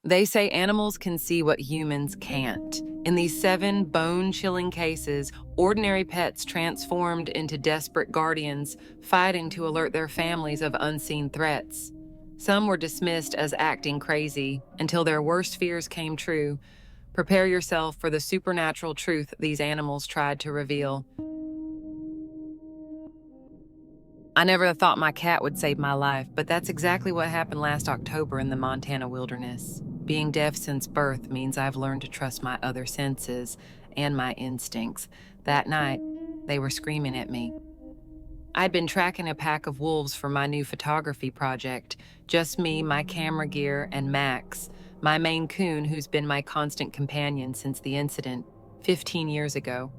They say animals can see what humans can't. In these 7 bone-chilling cases, ordinary pets transformed into desperate guardians, fighting to alert their families of unseen threats. Some were dismissed as acting crazy until their worst fears came true. Prepare yourself for the supernatural truth these animals tried to reveal. I never thought my cat would save my life, but that's exactly what happened last October in the Montana wilderness. Being deaf since birth means I've learned to trust my other senses and my instincts. That night, they were screaming at me. I'd been tracking a pack of wolves for my new photography project. Just me, my camera gear, and Max, my Maine Coon who's been my constant companion since the incident 15 years ago.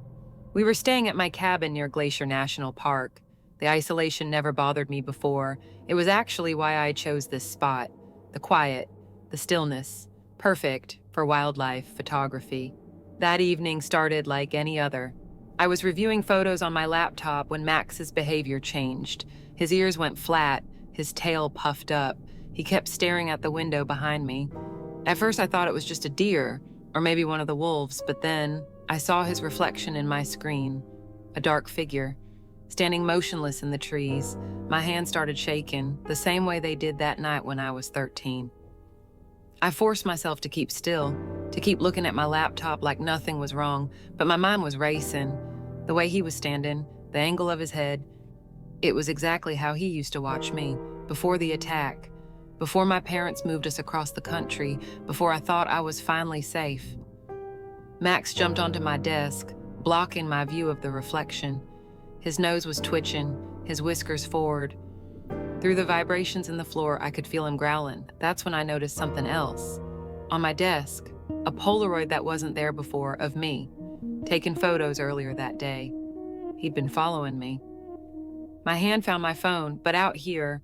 We were staying at my cabin near Glacier National Park. The isolation never bothered me before. It was actually why I chose this spot. The quiet, the stillness, perfect for wildlife photography. That evening started like any other. I was reviewing photos on my laptop when Max's behavior changed. His ears went flat, his tail puffed up. He kept staring at the window behind me. At first I thought it was just a deer, or maybe one of the wolves, but then I saw his reflection in my screen, a dark figure, standing motionless in the trees. My hands started shaking, the same way they did that night when I was 13. I forced myself to keep still, to keep looking at my laptop like nothing was wrong, but my mind was racing. The way he was standing, the angle of his head, it was exactly how he used to watch me, before the attack, before my parents moved us across the country, before I thought I was finally safe. Max jumped onto my desk, blocking my view of the reflection. His nose was twitching, his whiskers forward. Through the vibrations in the floor, I could feel him growling. That's when I noticed something else. On my desk, a Polaroid that wasn't there before of me, taken photos earlier that day. He'd been following me. My hand found my phone, but out here,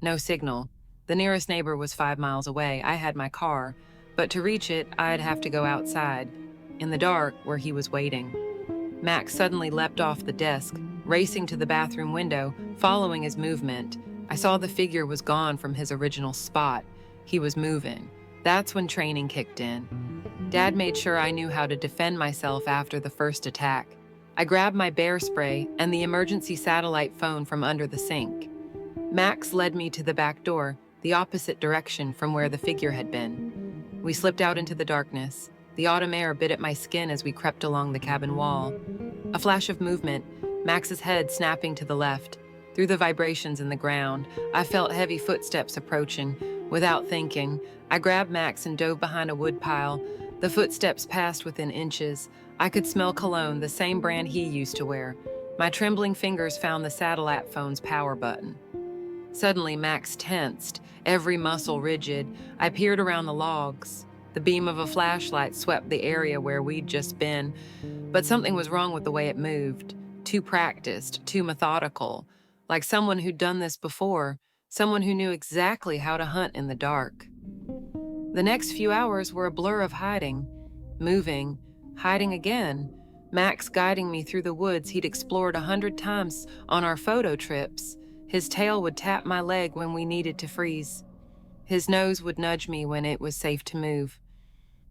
no signal. The nearest neighbor was 5 miles away. I had my car, but to reach it, I'd have to go outside, in the dark where he was waiting. Max suddenly leapt off the desk, racing to the bathroom window, following his movement. I saw the figure was gone from his original spot. He was moving. That's when training kicked in. Dad made sure I knew how to defend myself after the first attack. I grabbed my bear spray and the emergency satellite phone from under the sink. Max led me to the back door, the opposite direction from where the figure had been. We slipped out into the darkness. The autumn air bit at my skin as we crept along the cabin wall. A flash of movement, Max's head snapping to the left. Through the vibrations in the ground, I felt heavy footsteps approaching. Without thinking, I grabbed Max and dove behind a wood pile. The footsteps passed within inches. I could smell cologne, the same brand he used to wear. My trembling fingers found the satellite phone's power button. Suddenly, Max tensed, every muscle rigid. I peered around the logs. The beam of a flashlight swept the area where we'd just been, but something was wrong with the way it moved. Too practiced, too methodical, like someone who'd done this before, someone who knew exactly how to hunt in the dark. The next few hours were a blur of hiding, moving, hiding again. Max guiding me through the woods he'd explored 100 times on our photo trips. His tail would tap my leg when we needed to freeze. His nose would nudge me when it was safe to move.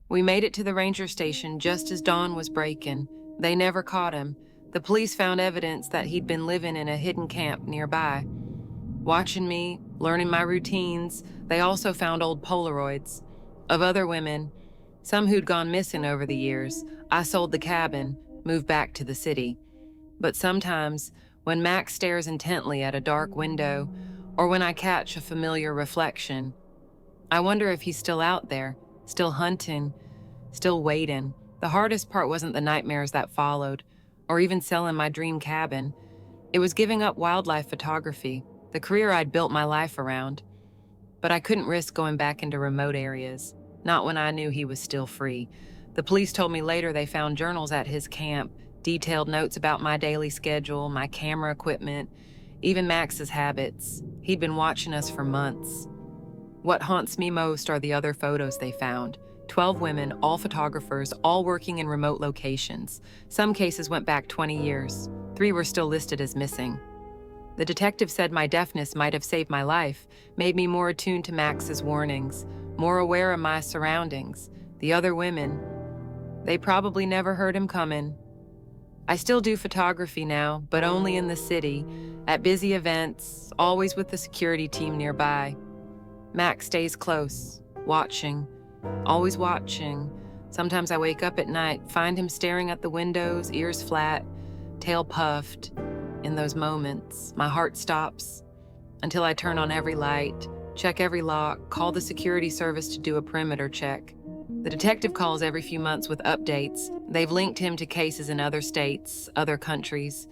We made it to the ranger station just as dawn was breaking. They never caught him. The police found evidence that he'd been living in a hidden camp nearby. Watching me, learning my routines, they also found old Polaroids of other women, some who'd gone missing over the years. I sold the cabin, moved back to the city. But sometimes, when Max stares intently at a dark window, or when I catch a familiar reflection, I wonder if he's still out there, still hunting, still waiting. The hardest part wasn't the nightmares that followed, or even selling my dream cabin. It was giving up wildlife photography, the career I'd built my life around. But I couldn't risk going back into remote areas, not when I knew he was still free. The police told me later they found journals at his camp, detailed notes about my daily schedule, my camera equipment, even Max's habits. He'd been watching us for months. What haunts me most are the other photos they found. 12 women, all photographers, all working in remote locations. Some cases went back 20 years. 3 were still listed as missing. The detective said my deafness might have saved my life, made me more attuned to Max's warnings. more aware of my surroundings. The other women, they probably never heard him coming. I still do photography now, but only in the city, at busy events, always with the security team nearby. Max stays close, watching, always watching. Sometimes I wake up at night, find him staring at the windows, ears flat, tail puffed. In those moments, my heart stops until I turn on every light, check every lock, call the security service to do a perimeter check. The detective calls every few months with updates. They've linked him to cases in other states, other countries.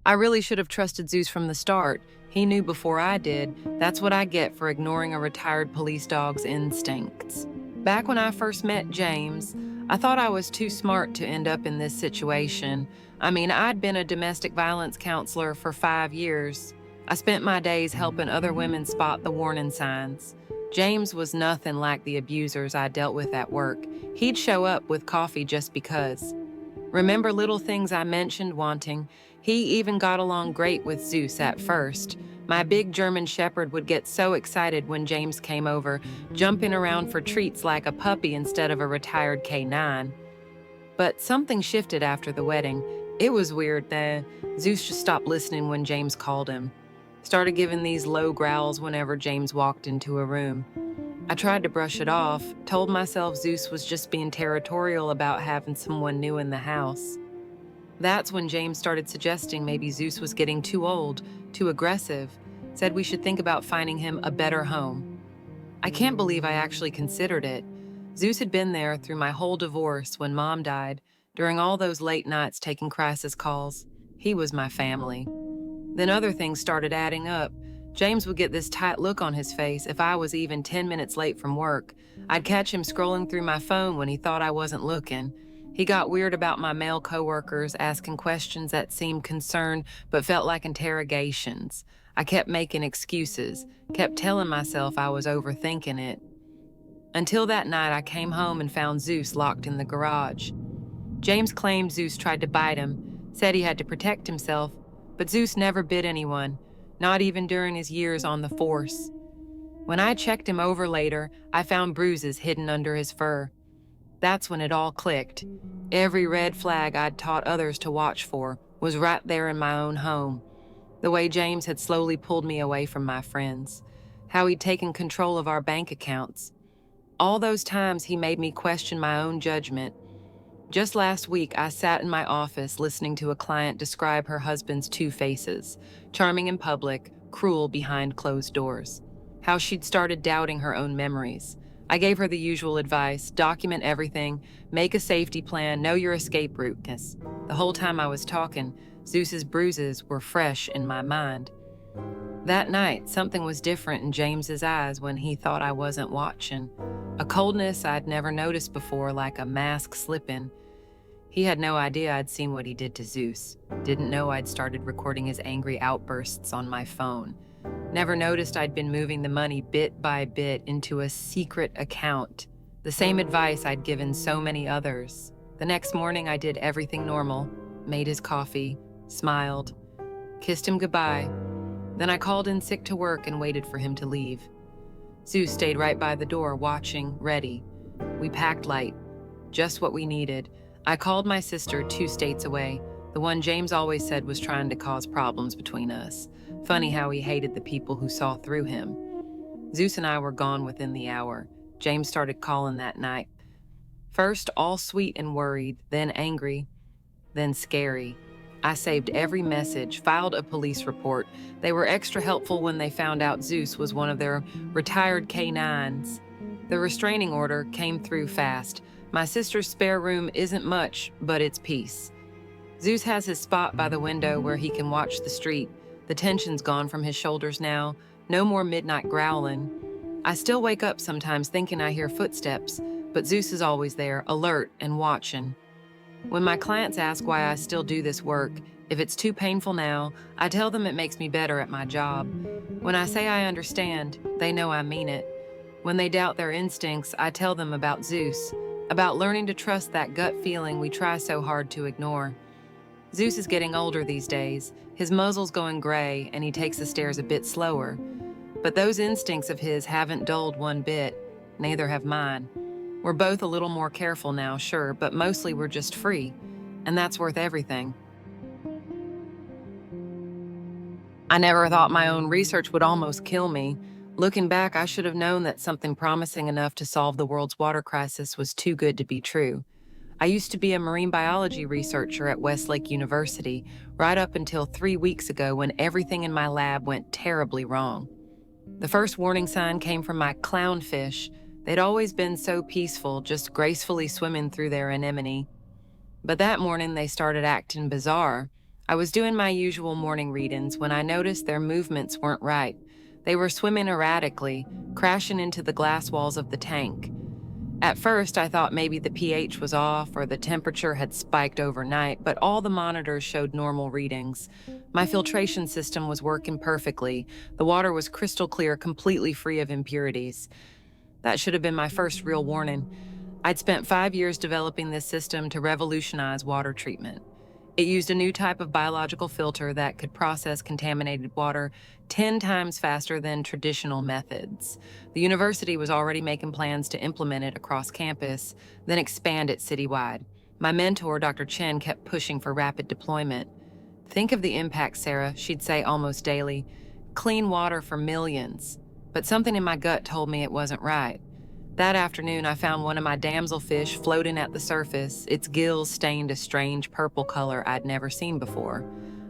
I really should have trusted Zeus from the start. He knew before I did. That's what I get for ignoring a retired police dog's instincts. Back when I first met James, I thought I was too smart to end up in this situation. I mean, I'd been a domestic violence counselor for 5 years. I spent my days helping other women spot the warning signs. James was nothing like the abusers I dealt with at work. He'd show up with coffee just because. Remember little things I mentioned wanting? He even got along great with Zeus at first. My big German shepherd would get so excited when James came over, jumping around for treats like a puppy instead of a retired K9. But something shifted after the wedding. It was weird that Zeus just stopped listening when James called him. Started giving these low growls whenever James walked into a room. I tried to brush it off, told myself Zeus was just being territorial about having someone new in the house. That's when James started suggesting maybe Zeus was getting too old, too aggressive, said we should think about finding him a better home. I can't believe I actually considered it. Zeus had been there through my whole divorce when Mom died, during all those late nights taking crisis calls. He was my family. Then other things started adding up. James would get this tight look on his face if I was even 10 minutes late from work. I'd catch him scrolling through my phone when he thought I wasn't looking. He got weird about my male coworkers, asking questions that seemed concerned but felt like interrogations. I kept making excuses, kept telling myself I was overthinking it. Until that night, I came home and found Zeus locked in the garage. James claimed Zeus tried to bite him, said he had to protect himself, but Zeus never bit anyone, not even during his years on the force. When I checked him over later, I found bruises hidden under his fur. That's when it all clicked. Every red flag I'd taught others to watch for was right there in my own home. The way James had slowly pulled me away from my friends, how he'd taken control of our bank accounts. All those times he made me question my own judgment. Just last week, I sat in my office listening to a client describe her husband's two faces, charming in public, cruel behind closed doors. How she'd started doubting her own memories. I gave her the usual advice: document everything, make a safety plan, know your escape route. The whole time I was talking, Zeus's bruises were fresh in my mind. That night, something was different in James's eyes when he thought I wasn't watching. A coldness I'd never noticed before, like a mask slipping. He had no idea I'd seen what he did to Zeus. Didn't know I'd started recording his angry outbursts on my phone. Never noticed I'd been moving the money bit by bit into a secret account. The same advice I'd given so many others. The next morning, I did everything normal, made his coffee, smiled, kissed him goodbye. Then I called in sick to work and waited for him to leave. Zeus stayed right by the door, watching, ready. We packed light, just what we needed. I called my sister 2 states away, the one James always said was trying to cause problems between us. Funny how he hated the people who saw through him. Zeus and I were gone within the hour. James started calling that night. First, all sweet and worried, then angry, then scary. I saved every message, filed a police report. They were extra helpful when they found out Zeus was one of their retired K9s. The restraining order came through fast. My sister's spare room isn't much, but it's peace. Zeus has his spot by the window where he can watch the street. The tension's gone from his shoulders now. No more midnight growling. I still wake up sometimes thinking I hear footsteps, but Zeus is always there, alert and watching. When my clients ask why I still do this work, if it's too painful now, I tell them it makes me better at my job. When I say I understand, they know I mean it. When they doubt their instincts, I tell them about Zeus, about learning to trust that gut feeling we try so hard to ignore. Zeus is getting older these days. His muzzle's going gray, and he takes the stairs a bit slower. But those instincts of his haven't dulled one bit, neither have mine. We're both a little more careful now, sure, but mostly we're just free, and that's worth everything. I never thought my own research would almost kill me. Looking back, I should have known that something promising enough to solve the world's water crisis was too good to be true. I used to be a marine biology researcher at Westlake University, right up until 3 weeks ago when everything in my lab went terribly wrong. The first warning sign came from my clownfish. They'd always been so peaceful, just gracefully swimming through their anemone. But that morning they started acting bizarre. I was doing my usual morning readings when I noticed their movements weren't right. They were swimming erratically, crashing into the glass walls of the tank. At first, I thought maybe the pH was off or the temperature had spiked overnight, but all the monitors showed normal readings. My filtration system was working perfectly. The water was crystal clear, completely free of impurities. That should have been my first real warning. I'd spent 5 years developing this system to revolutionize water treatment. It used a new type of biological filter that could process contaminated water 10 times faster than traditional methods. The university was already making plans to implement it across campus, then expand it citywide. My mentor, Dr. Chen, kept pushing for rapid deployment. "Think of the impact, Sarah," she'd say almost daily. "Clean water for millions." But something in my gut told me it wasn't right. That afternoon, I found one of my damselfish floating at the surface, its gills stained a strange purple color I'd never seen before.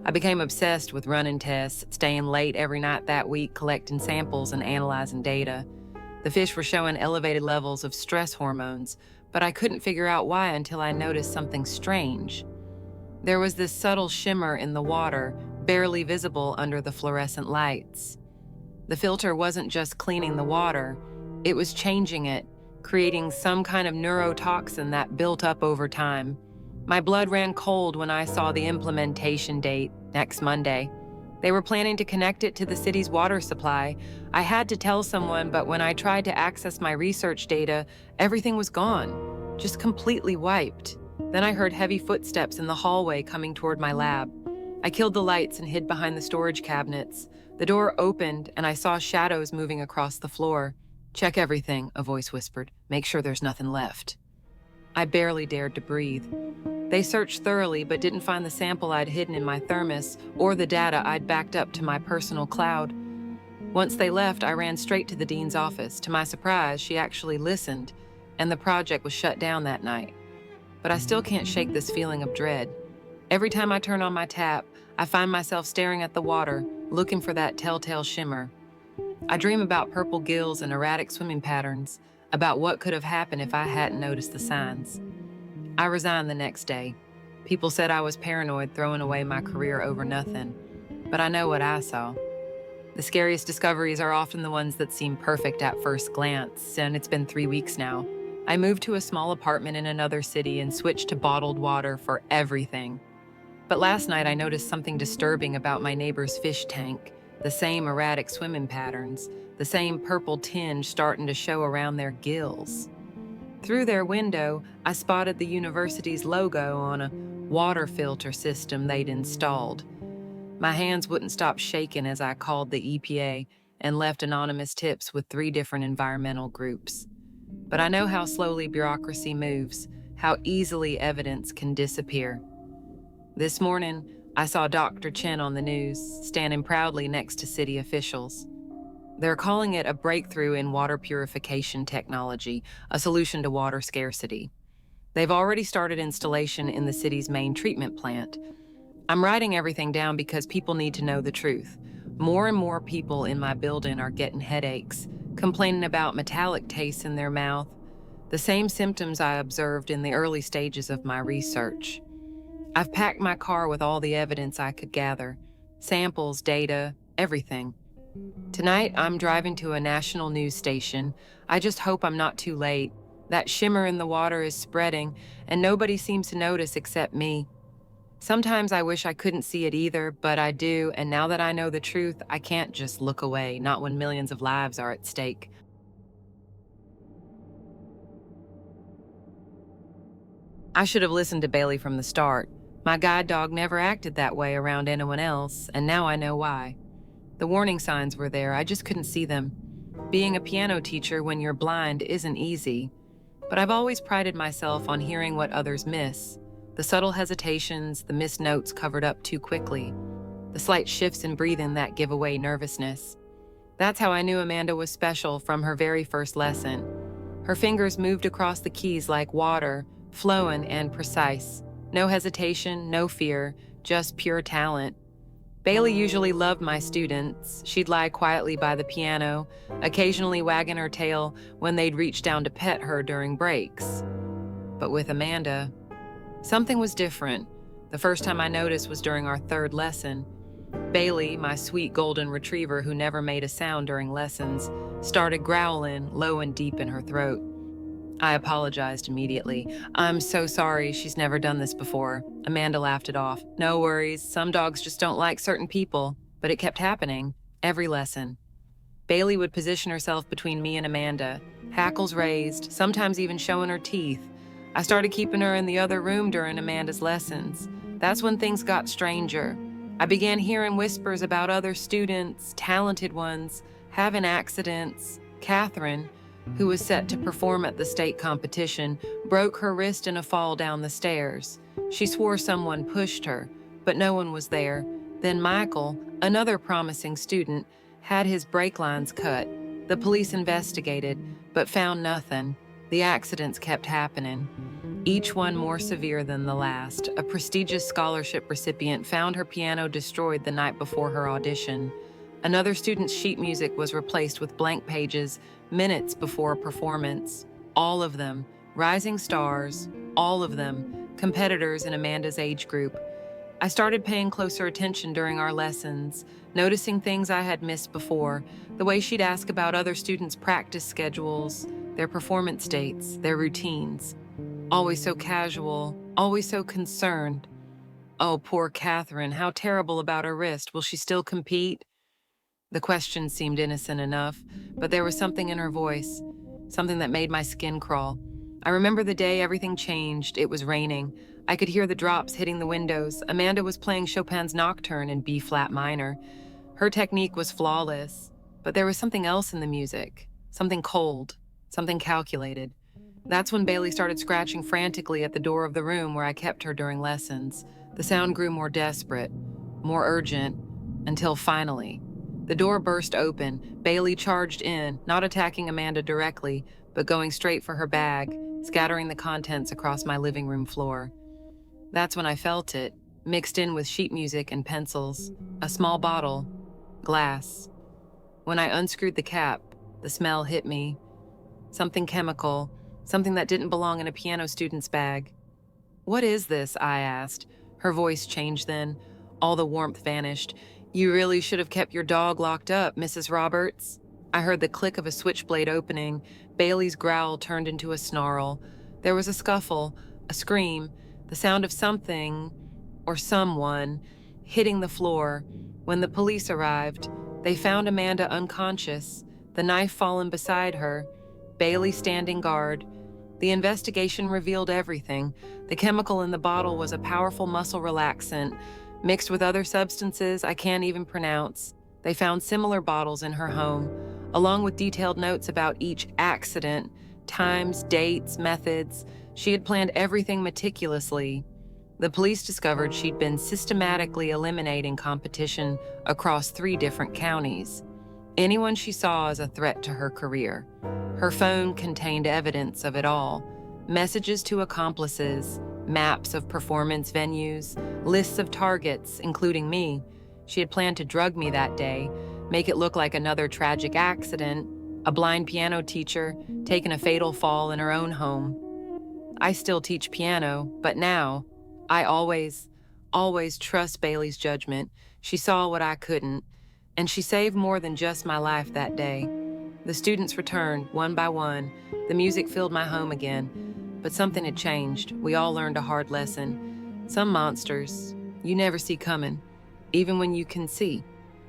I became obsessed with running tests, staying late every night that week, collecting samples and analyzing data. The fish were showing elevated levels of stress hormones, but I couldn't figure out why until I noticed something strange. There was this subtle shimmer in the water, barely visible under the fluorescent lights. The filter wasn't just cleaning the water, it was changing it, creating some kind of neurotoxin that built up over time. My blood ran cold when I saw the implementation date, next Monday. They were planning to connect it to the city's water supply. I had to tell someone, but when I tried to access my research data, everything was gone, just completely wiped. Then I heard heavy footsteps in the hallway coming toward my lab. I killed the lights and hid behind the storage cabinets. The door opened, and I saw shadows moving across the floor. "Check everything," a voice whispered. "Make sure there's nothing left." I barely dared to breathe. They searched thoroughly but didn't find the sample I'd hidden in my thermos or the data I'd backed up to my personal cloud. Once they left, I ran straight to the dean's office. To my surprise, she actually listened, and the project was shut down that night. But I still can't shake this feeling of dread. Every time I turn on my tap, I find myself staring at the water, looking for that telltale shimmer. I dream about purple gills and erratic swimming patterns, about what could have happened if I hadn't noticed the signs. I resigned the next day. People said I was paranoid, throwing away my career over nothing. But I know what I saw. The scariest discoveries are often the ones that seem perfect at first glance, and it's been 3 weeks now. I moved to a small apartment in another city and switched to bottled water for everything. But last night I noticed something disturbing about my neighbor's fish tank. The same erratic swimming patterns, the same purple tinge starting to show around their gills. Through their window, I spotted the university's logo on a water filter system they'd installed. My hands wouldn't stop shaking as I called the EPA and left anonymous tips with 3 different environmental groups. But I know how slowly bureaucracy moves, how easily evidence can disappear. This morning, I saw Dr. Chen on the news, standing proudly next to city officials. They're calling it a breakthrough in water purification technology, a solution to water scarcity. They've already started installation in the city's main treatment plant. I'm writing everything down because people need to know the truth. More and more people in my building are getting headaches, complaining about metallic tastes in their mouth, the same symptoms I observed in the early stages of my research. I've packed my car with all the evidence I could gather, samples, data, everything. Tonight, I'm driving to a national news station. I just hope I'm not too late. That shimmer in the water is spreading, and nobody seems to notice except me. Sometimes I wish I couldn't see it either, but I do, and now that I know the truth, I can't just look away, not when millions of lives are at stake. I should have listened to Bailey from the start. My guide dog never acted that way around anyone else, and now I know why. The warning signs were there, I just couldn't see them. Being a piano teacher when you're blind isn't easy, but I've always prided myself on hearing what others miss. The subtle hesitations, the missed notes covered up too quickly, the slight shifts in breathing that give away nervousness. That's how I knew Amanda was special from her very first lesson. Her fingers moved across the keys like water, flowing and precise. No hesitation, no fear, just pure talent. Bailey usually loved my students. She'd lie quietly by the piano, occasionally wagging her tail when they'd reach down to pet her during breaks. But with Amanda, something was different. The first time I noticed was during our third lesson. Bailey, my sweet golden retriever who never made a sound during lessons, started growling low and deep in her throat. I apologized immediately. "I'm so sorry, she's never done this before." Amanda laughed it off. "No worries, some dogs just don't like certain people." But it kept happening, every lesson. Bailey would position herself between me and Amanda, hackles raised, sometimes even showing her teeth. I started keeping her in the other room during Amanda's lessons. That's when things got stranger. I began hearing whispers about other students, talented ones, having accidents. Catherine, who was set to perform at the state competition, broke her wrist in a fall down the stairs. She swore someone pushed her, but no one was there. Then Michael, another promising student, had his brake lines cut. The police investigated, but found nothing. The accidents kept happening, each one more severe than the last. A prestigious scholarship recipient found her piano destroyed the night before her audition. Another student's sheet music was replaced with blank pages minutes before a performance. All of them rising stars, all of them competitors in Amanda's age group. I started paying closer attention during our lessons, noticing things I had missed before, the way she'd ask about other students' practice schedules, their performance dates, their routines. Always so casual, always so concerned. Oh, poor Catherine, how terrible about her wrist. Will she still compete? The question seemed innocent enough, but there was something in her voice, something that made my skin crawl. I remember the day everything changed. It was raining. I could hear the drops hitting the windows. Amanda was playing Chopin's Nocturne in B-flat minor. Her technique was flawless, but there was something else in the music, something cold, something calculated. That's when Bailey started scratching frantically at the door of the room where I kept her during lessons. The sound grew more desperate, more urgent, until finally, the door burst open. Bailey charged in, not attacking Amanda directly, but going straight for her bag, scattering the contents across my living room floor. That's when I felt it, mixed in with sheet music and pencils. A small bottle, glass. When I unscrewed the cap, the smell hit me. Something chemical, something that didn't belong in a piano student's bag. "What is this?" I asked. Her voice changed then. All the warmth vanished. "You really should have kept your dog locked up, Mrs. Roberts." I heard the click of a switchblade opening. Bailey's growl turned into a snarl. There was a scuffle, a scream, the sound of something, or someone, hitting the floor. When the police arrived, they found Amanda unconscious, the knife fallen beside her, Bailey standing guard. The investigation revealed everything. The chemical in the bottle was a powerful muscle relaxant, mixed with other substances I can't even pronounce. They found similar bottles in her home, along with detailed notes about each accident, times, dates, methods. She had planned everything meticulously. The police discovered she'd been systematically eliminating competition across 3 different counties. Anyone she saw as a threat to her career. Her phone contained evidence of it all. Messages to accomplices, maps of performance venues, lists of targets, including me. She had planned to drug me that day, make it look like another tragic accident, a blind piano teacher taking a fatal fall in her own home. I still teach piano, but now, I always trust Bailey's judgment. She saw what I couldn't, and she saved more than just my life that day. The students returned, one by one. The music filled my home again. But something had changed. We all learned a hard lesson. Some monsters you never see coming, even when you can see.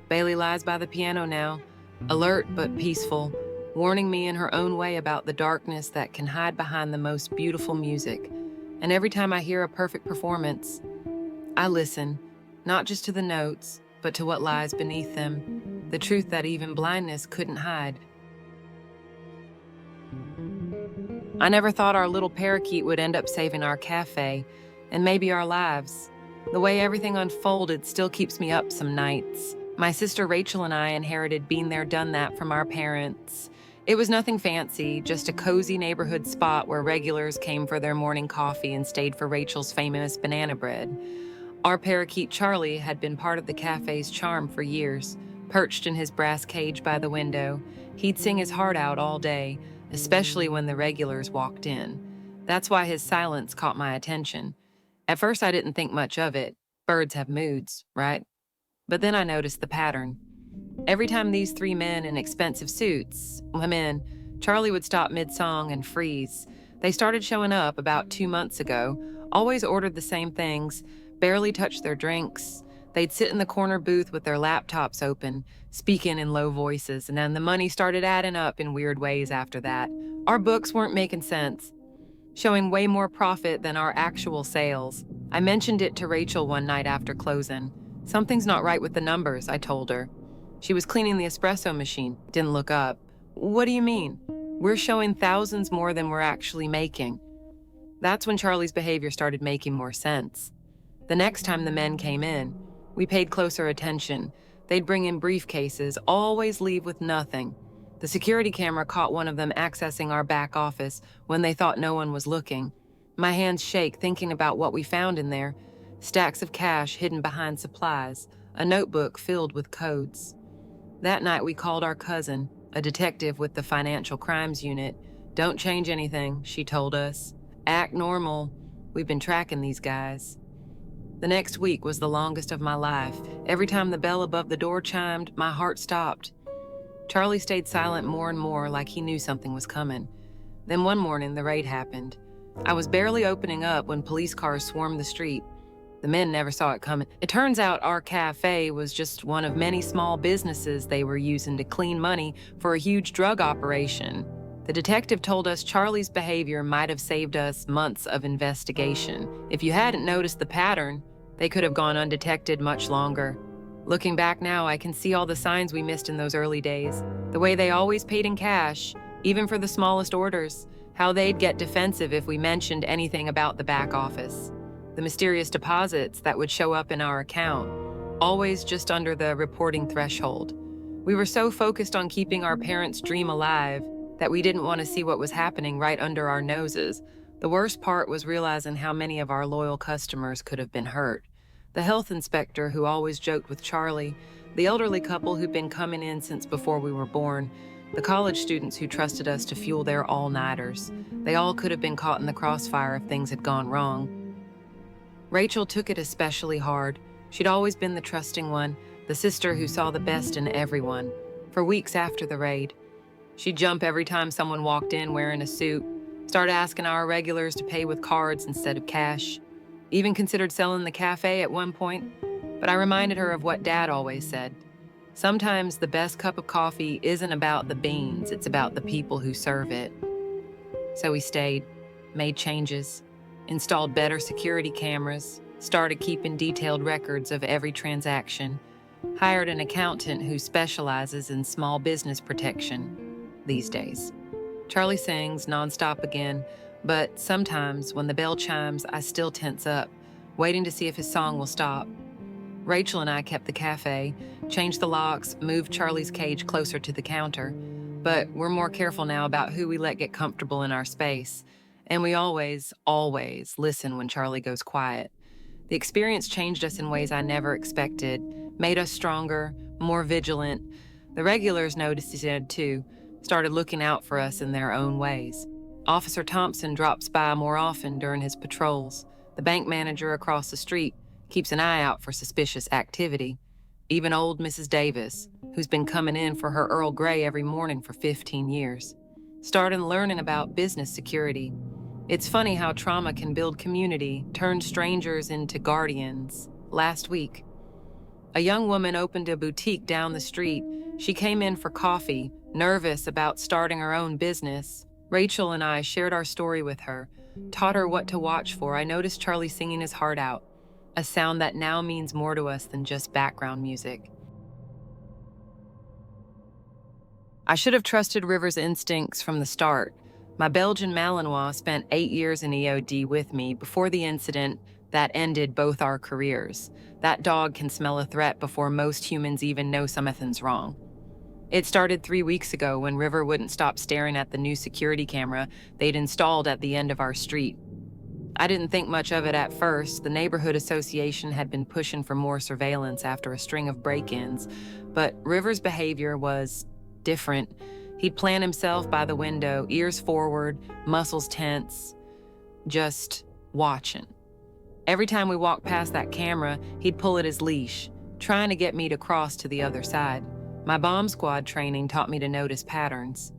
Bailey lies by the piano now, alert but peaceful, warning me in her own way about the darkness that can hide behind the most beautiful music. And every time I hear a perfect performance, I listen, not just to the notes, but to what lies beneath them. the truth that even blindness couldn't hide. I never thought our little parakeet would end up saving our cafe, and maybe our lives. The way everything unfolded still keeps me up some nights. My sister Rachel and I inherited Been There Done That from our parents. It was nothing fancy, just a cozy neighborhood spot where regulars came for their morning coffee and stayed for Rachel's famous banana bread. Our parakeet Charlie had been part of the cafe's charm for years. Perched in his brass cage by the window, he'd sing his heart out all day, especially when the regulars walked in. That's why his silence caught my attention. At first, I didn't think much of it. Birds have moods, right? But then I noticed the pattern. Every time these three men in expensive suits come in, Charlie would stop mid-song and freeze. They started showing up about 2 months ago, always ordered the same things, barely touched their drinks. They'd sit in the corner booth with their laptops open, speaking in low voices, and then the money started adding up in weird ways after that. Our books weren't making sense, showing way more profit than our actual sales. I mentioned it to Rachel one night after closing. Something's not right with the numbers, I told her. She was cleaning the espresso machine, didn't look up. What do you mean? We're showing thousands more than we're actually making. That's when Charlie's behavior started making more sense. The next time the men came in, we paid closer attention. They'd bring in briefcases, always leave with nothing. The security camera caught one of them accessing our back office when they thought no one was looking. My hands shake thinking about what we found in there. Stacks of cash hidden behind supplies, a notebook filled with codes. That night we called our cousin, a detective with the Financial Crimes Unit. Don't change anything, she told us. Act normal. We've been tracking these guys. The next week was the longest of my life. Every time the bell above the door chimed, my heart stopped. Charlie stayed silent more and more, like he knew something was coming. Then one morning, the raid happened. I was barely opening up when police cars swarmed the street. The men never saw it coming. It turns out our cafe was just one of many small businesses they were using to clean money for a huge drug operation. The detective told us Charlie's behavior might have saved us months of investigation. If you hadn't noticed the pattern, they could have gone undetected much longer. Looking back now, I can see all the signs we missed in those early days. The way they always paid in cash, even for the smallest orders. How they'd get defensive if we mentioned anything about the back office. The mysterious deposits that would show up in our account, always just under the reporting threshold. We were so focused on keeping our parents' dream alive that we didn't want to see what was happening right under our noses. The worst part was realizing how many of our loyal customers could have been hurt. The health inspector who always joked with Charlie, the elderly couple who'd been coming in since before we were born, the college students who trusted us to fuel their all-nighters. They all could have been caught in the crossfire if things had gone wrong. Rachel took it especially hard. She'd always been the trusting one, the sister who saw the best in everyone. For weeks after the raid, she'd jump every time someone walked in wearing a suit, start asking our regulars to pay with cards instead of cash. Even considered selling the cafe at one point, but I reminded her of what Dad always said. Sometimes the best cup of coffee isn't about the beans, it's about the people who serve it. So we stayed, made changes, installed better security cameras, started keeping detailed records of every transaction, hired an accountant who specializes in small business protection these days. Charlie sings nonstop again, but sometimes when the bell chimes, I still tense up, waiting to see if his song will stop. Rachel and I kept the cafe, changed the locks, moved Charlie's cage closer to the counter, but we're more careful now about who we let get comfortable in our space. And we always listen when Charlie goes quiet. The experience changed us in ways I never expected, made us stronger, more vigilant. The regulars noticed it too, started looking out for us in their own ways. Officer Thompson drops by more often during his patrols. The bank manager across the street keeps an eye out for suspicious activity. Even old Mrs. Davis, who's been coming in for her Earl Grey every morning for 15 years, started learning about business security. It's funny how trauma can build community, turn strangers into guardians. Last week, a young woman opened a boutique down the street. She came in for coffee, nervous about starting her own business. Rachel and I shared our story with her, taught her what to watch for. I noticed Charlie singing his heart out, a sound that now means more to us than just background music. I should have trusted River's instincts from the start. My Belgian Malinois spent 8 years in EOD with me before the incident that ended both our careers. That dog can smell a threat before most humans even know something's wrong. It started 3 weeks ago when River wouldn't stop staring at the new security camera they'd installed at the end of our street. I didn't think much of it at first. The neighborhood association had been pushing for more surveillance after a string of break-ins, but River's behavior was different. He'd plant himself by the window, ears forward, muscles tense, just watching. Every time we walked past that camera, he'd pull at his leash, trying to get me to cross to the other side. My bomb squad training taught me to notice patterns.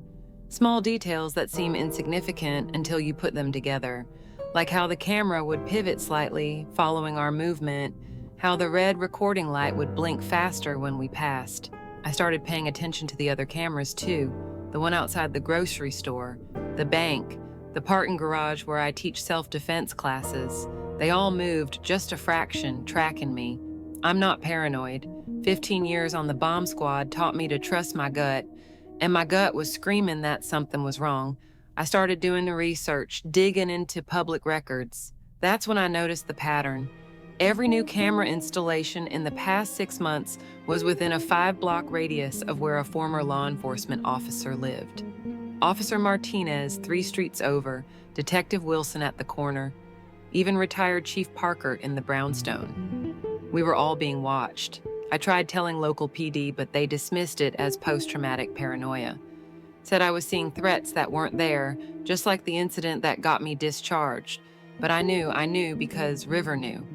Small details that seem insignificant until you put them together. Like how the camera would pivot slightly following our movement, how the red recording light would blink faster when we passed. I started paying attention to the other cameras too, the one outside the grocery store, the bank, the parking garage where I teach self-defense classes. They all moved just a fraction, tracking me. I'm not paranoid. 15 years on the bomb squad taught me to trust my gut, and my gut was screaming that something was wrong. I started doing the research, digging into public records. That's when I noticed the pattern. Every new camera installation in the past 6 months was within a 5-block radius of where a former law enforcement officer lived. Officer Martinez, 3 streets over, Detective Wilson at the corner, even retired Chief Parker in the brownstone. We were all being watched. I tried telling local PD, but they dismissed it as post-traumatic paranoia. Said I was seeing threats that weren't there, just like the incident that got me discharged. But I knew because River knew.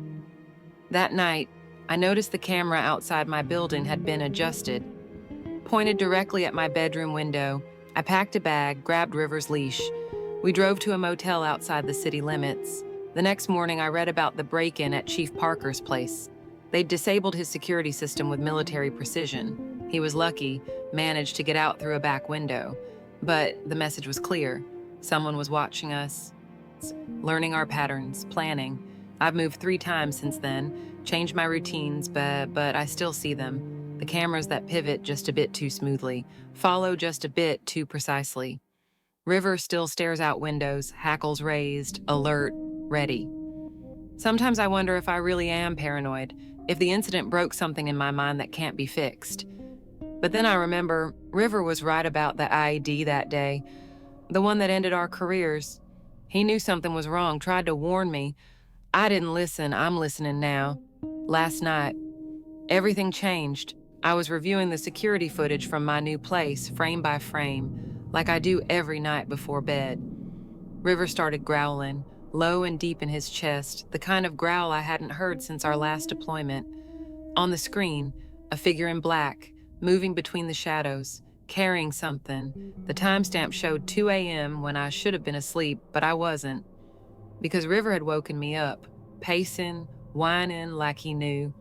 That night, I noticed the camera outside my building had been adjusted. Pointed directly at my bedroom window, I packed a bag, grabbed River's leash. We drove to a motel outside the city limits. The next morning, I read about the break-in at Chief Parker's place. They'd disabled his security system with military precision. He was lucky, managed to get out through a back window. But the message was clear. Someone was watching us, learning our patterns, planning. I've moved 3 times since then, changed my routines, but I still see them. The cameras that pivot just a bit too smoothly, follow just a bit too precisely. River still stares out windows, hackles raised, alert, ready. Sometimes I wonder if I really am paranoid, if the incident broke something in my mind that can't be fixed. But then I remember River was right about the IED that day, the one that ended our careers. He knew something was wrong, tried to warn me. I didn't listen. I'm listening now. Last night, everything changed. I was reviewing the security footage from my new place, frame by frame, like I do every night before bed. River started growling, low and deep in his chest, the kind of growl I hadn't heard since our last deployment. On the screen, a figure in black, moving between the shadows, carrying something. The timestamp showed 2 a.m. when I should have been asleep, but I wasn't. Because River had woken me up, pacing, whining like he knew.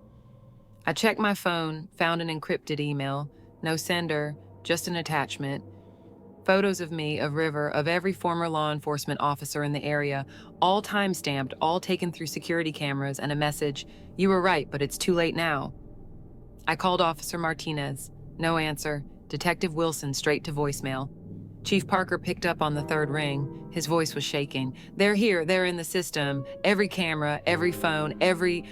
I checked my phone, found an encrypted email, no sender, just an attachment. Photos of me, of River, of every former law enforcement officer in the area, all time-stamped, all taken through security cameras, and a message, "You were right, but it's too late now." I called Officer Martinez. No answer. Detective Wilson straight to voicemail. Chief Parker picked up on the 3rd ring. His voice was shaking. "They're here, they're in the system. Every camera, every phone, every..."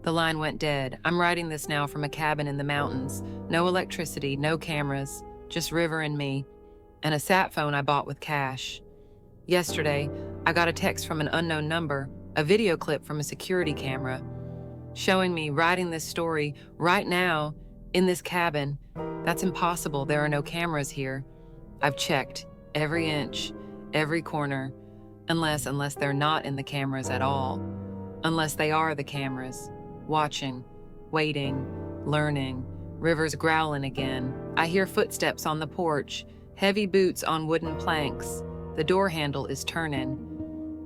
The line went dead. I'm writing this now from a cabin in the mountains. No electricity, no cameras, just River and me. And a sat phone I bought with cash. Yesterday, I got a text from an unknown number, a video clip from a security camera, showing me writing this story right now in this cabin. That's impossible. There are no cameras here. I've checked every inch, every corner, unless they're not in the cameras at all. Unless they are the cameras, watching, waiting, learning. River's growling again. I hear footsteps on the porch, heavy boots on wooden planks. The door handle is turning.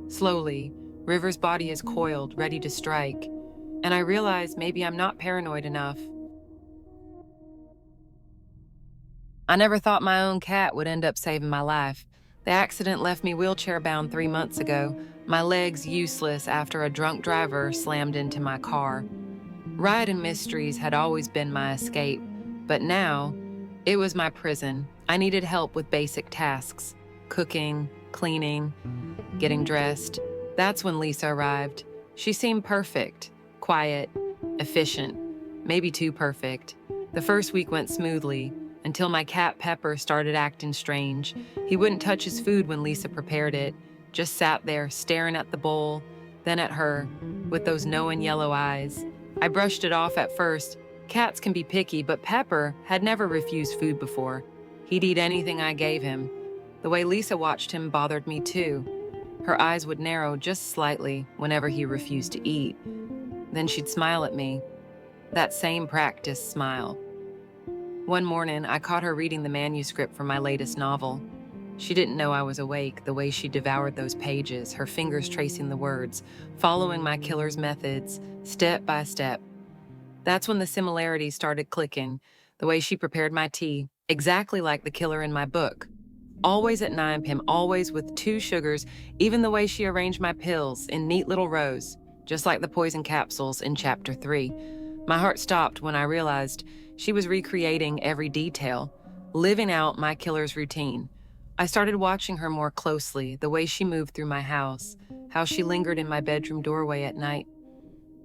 Slowly, River's body is coiled, ready to strike. And I realize maybe I'm not paranoid enough. I never thought my own cat would end up saving my life. The accident left me wheelchair-bound 3 months ago, my legs useless after a drunk driver slammed into my car. Ride and mysteries had always been my escape, but now, it was my prison. I needed help with basic tasks: cooking, cleaning, getting dressed. That's when Lisa arrived. She seemed perfect, quiet, efficient, maybe too perfect. The first week went smoothly until my cat Pepper started acting strange. He wouldn't touch his food when Lisa prepared it, just sat there staring at the bowl, then at her, with those knowing yellow eyes. I brushed it off at first. Cats can be picky, but Pepper had never refused food before. He'd eat anything I gave him. The way Lisa watched him bothered me too. Her eyes would narrow just slightly whenever he refused to eat. Then she'd smile at me, that same practiced smile. One morning, I caught her reading the manuscript for my latest novel. She didn't know I was awake, the way she devoured those pages, her fingers tracing the words, following my killer's methods, step by step. That's when the similarities started clicking, the way she prepared my tea, exactly like the killer in my book. Always at 9 p.m., always with 2 sugars, even the way she arranged my pills in neat little rows, just like the poison capsules in Chapter 3. My heart stopped when I realized she was recreating every detail, living out my killer's routine. I started watching her more closely, the way she moved through my house, how she lingered in my bedroom doorway at night,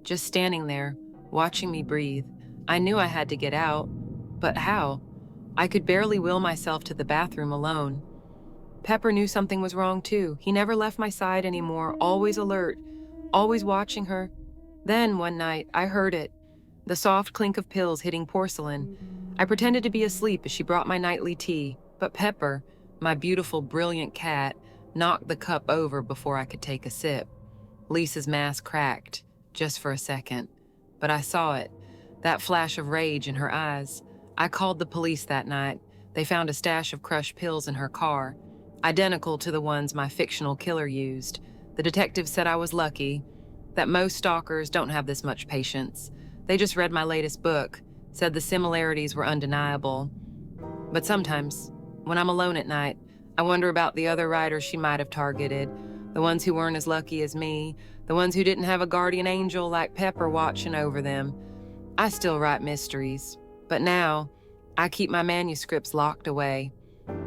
just standing there, watching me breathe. I knew I had to get out, but how? I could barely will myself to the bathroom alone. Pepper knew something was wrong too. He never left my side anymore, always alert, always watching her. Then, one night, I heard it, the soft clink of pills hitting porcelain. I pretended to be asleep as she brought my nightly tea, but Pepper, my beautiful, brilliant cat, knocked the cup over before I could take a sip. Lisa's mask cracked, just for a second, but I saw it, that flash of rage in her eyes. I called the police that night. They found a stash of crushed pills in her car, identical to the ones my fictional killer used. The detective said I was lucky, that most stalkers don't have this much patience. They just read my latest book, said the similarities were undeniable. But sometimes, when I'm alone at night, I wonder about the other writers she might have targeted, the ones who weren't as lucky as me, the ones who didn't have a guardian angel like Pepper watching over them. I still write mysteries, but now I keep my manuscripts locked away,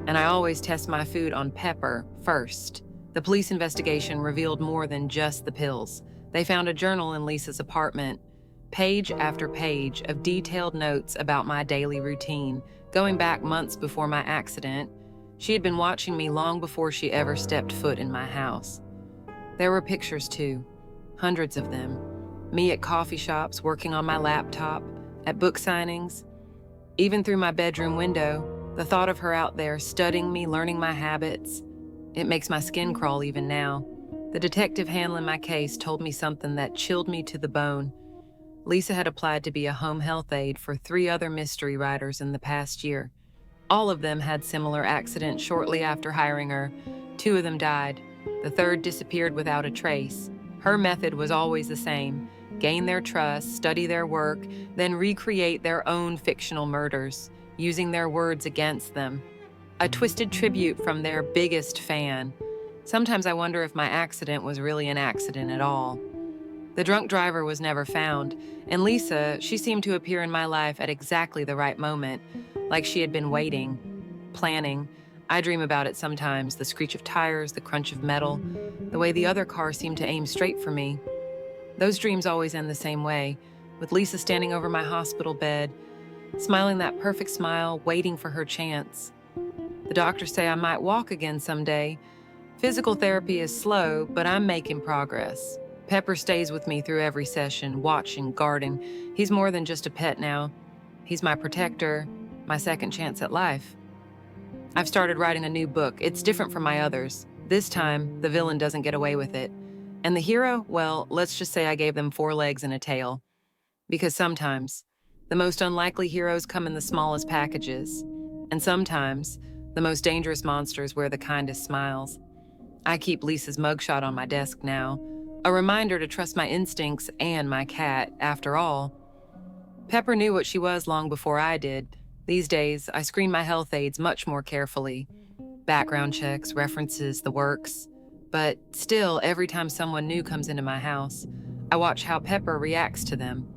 and I always test my food on Pepper first. The police investigation revealed more than just the pills. They found a journal in Lisa's apartment, page after page of detailed notes about my daily routine, going back months before my accident. She had been watching me long before she ever stepped foot in my house. There were pictures too, hundreds of them. Me at coffee shops, working on my laptop, at book signings. Even through my bedroom window, the thought of her out there studying me, learning my habits, it makes my skin crawl even now. The detective handling my case told me something that chilled me to the bone. Lisa had applied to be a home health aide for 3 other mystery writers in the past year. All of them had similar accidents shortly after hiring her. 2 of them died. The third disappeared without a trace. Her method was always the same: gain their trust, study their work, then recreate their own fictional murders, using their words against them. A twisted tribute from their biggest fan. Sometimes I wonder if my accident was really an accident at all. The drunk driver was never found, and Lisa, she seemed to appear in my life at exactly the right moment, like she had been waiting, planning. I dream about it sometimes, the screech of tires, the crunch of metal, the way the other car seemed to aim straight for me. Those dreams always end the same way, with Lisa standing over my hospital bed, smiling that perfect smile, waiting for her chance. The doctors say I might walk again someday. Physical therapy is slow, but I'm making progress. Pepper stays with me through every session, watching, guarding. He's more than just a pet now. He's my protector, my second chance at life. I've started writing a new book. It's different from my others. This time, the villain doesn't get away with it. And the hero, well, let's just say I gave them 4 legs and a tail. Because sometimes, the most unlikely heroes come in the smallest packages. And sometimes, the most dangerous monsters wear the kindest smiles. I keep Lisa's mugshot on my desk now, a reminder to trust my instincts and my cat, after all. Pepper knew what she was long before I did. These days, I screen my health aides much more carefully. Background checks, references, the works. But still, every time someone new comes into my house, I watch how Pepper reacts to them.